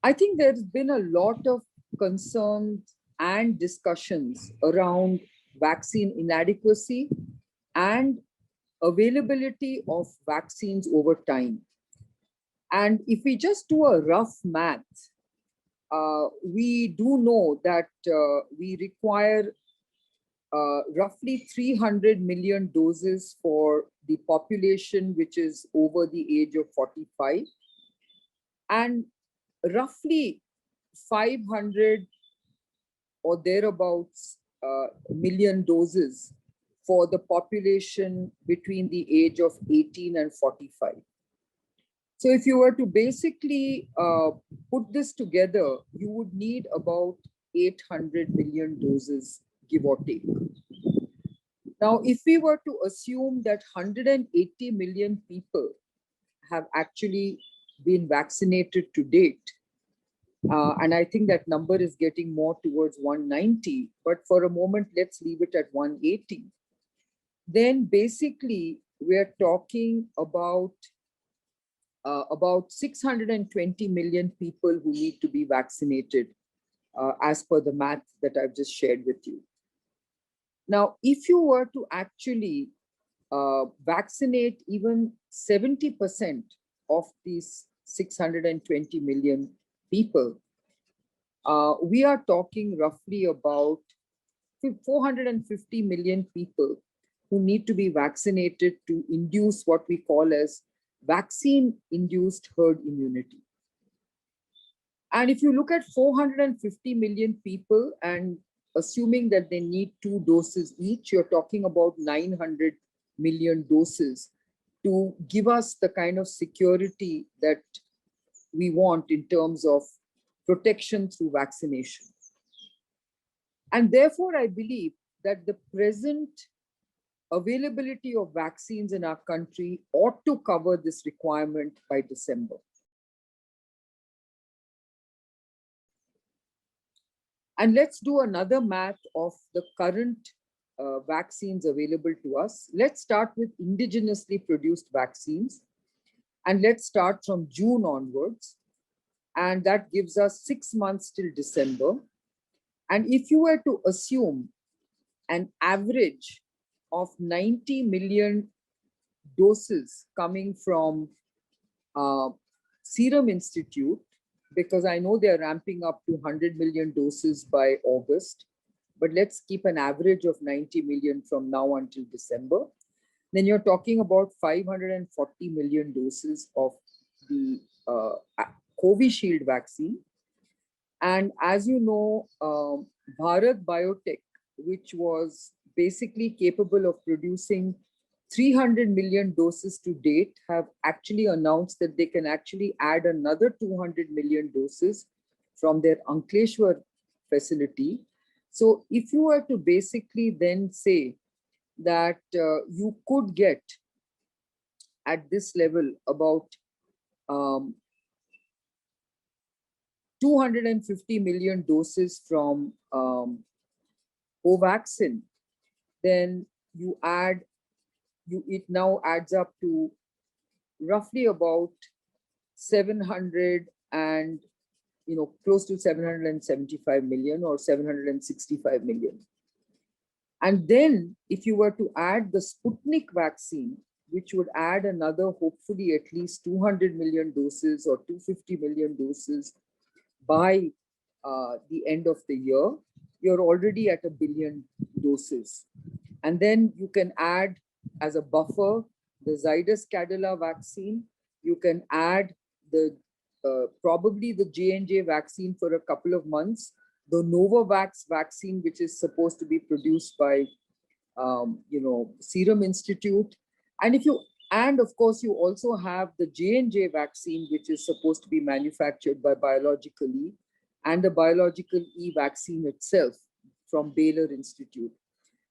I think there's been a lot of concerns and discussions around vaccine inadequacy and availability of vaccines over time. And if we just do a rough math, we do know that we require roughly 300 million doses for the population which is over the age of 45, and roughly 500 or thereabouts million doses for the population between the age of 18 and 45. So if you were to basically put this together, you would need about 800 million doses, give or take. Now, if we were to assume that 180 million people have actually been vaccinated to date, and I think that number is getting more towards 190, but for a moment, let's leave it at 180. Then basically, we're talking about 620 million people who need to be vaccinated as per the math that I've just shared with you. Now, if you were to actually vaccinate even 70% of these 620 million people, we are talking roughly about 450 million people who need to be vaccinated to induce what we call as vaccine-induced herd immunity. And if you look at 450 million people and assuming that they need 2 doses each, you're talking about 900 million doses to give us the kind of security that we want in terms of protection through vaccination. And therefore, I believe that the present availability of vaccines in our country ought to cover this requirement by December. And let's do another math of the current vaccines available to us. Let's start with indigenously produced vaccines. And let's start from June onwards. And that gives us 6 months till December. And if you were to assume an average of 90 million doses coming from Serum Institute, because I know they're ramping up to 100 million doses by August, but let's keep an average of 90 million from now until December. Then you're talking about 540 million doses of the Covishield vaccine. And as you know, Bharat Biotech, which was basically capable of producing 300 million doses to date, have actually announced that they can actually add another 200 million doses from their Ankleshwar facility. So if you were to basically then say that you could get at this level about 250 million doses from Covaxin, then it now adds up to roughly about 700 and, close to 775 million or 765 million. And then if you were to add the Sputnik vaccine, which would add another, hopefully at least 200 million doses or 250 million doses by the end of the year, you're already at 1 billion doses. And then you can add as a buffer the Zydus Cadila vaccine. You can add the probably the J&J vaccine for a couple of months, the Novavax vaccine, which is supposed to be produced by Serum Institute. And of course, you also have the J&J vaccine, which is supposed to be manufactured by Biological E, and the Biological E vaccine itself from Baylor Institute.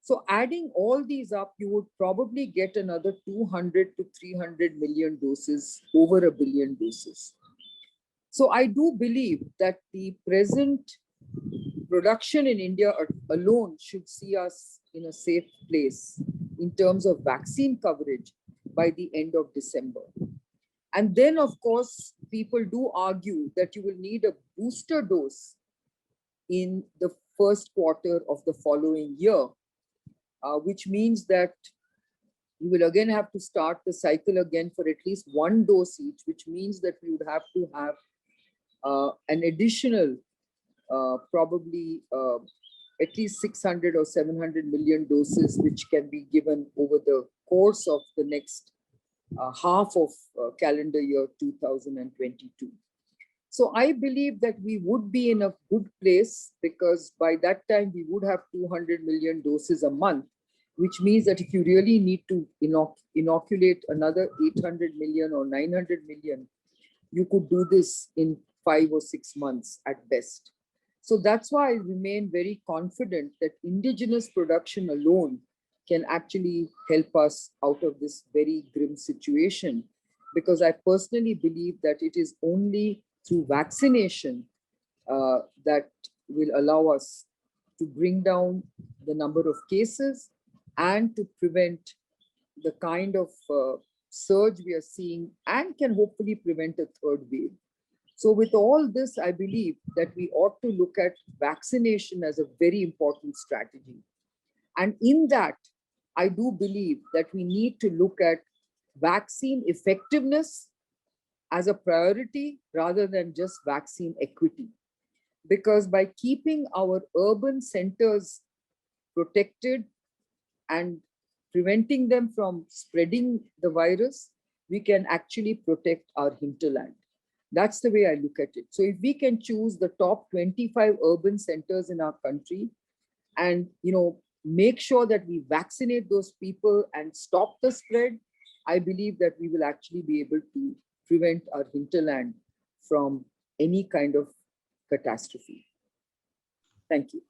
So adding all these up, you would probably get another 200 to 300 million doses, over 1 billion doses. So I do believe that the present production in India alone should see us in a safe place in terms of vaccine coverage by the end of December. And then, of course, people do argue that you will need a booster dose in the first quarter of the following year, which means that you will again have to start the cycle again for at least one dose each, which means that we would have to have an additional probably at least 600 or 700 million doses, which can be given over the course of the next half of calendar year 2022. So I believe that we would be in a good place, because by that time we would have 200 million doses a month, which means that if you really need to inoculate another 800 million or 900 million, you could do this in 5 or 6 months at best. So that's why I remain very confident that indigenous production alone can actually help us out of this very grim situation, because I personally believe that it is only through vaccination that will allow us to bring down the number of cases and to prevent the kind of surge we are seeing, and can hopefully prevent a third wave. So with all this, I believe that we ought to look at vaccination as a very important strategy. And in that, I do believe that we need to look at vaccine effectiveness as a priority rather than just vaccine equity. Because by keeping our urban centers protected and preventing them from spreading the virus, we can actually protect our hinterland. That's the way I look at it. So if we can choose the top 25 urban centers in our country and, make sure that we vaccinate those people and stop the spread, I believe that we will actually be able to prevent our hinterland from any kind of catastrophe. Thank you.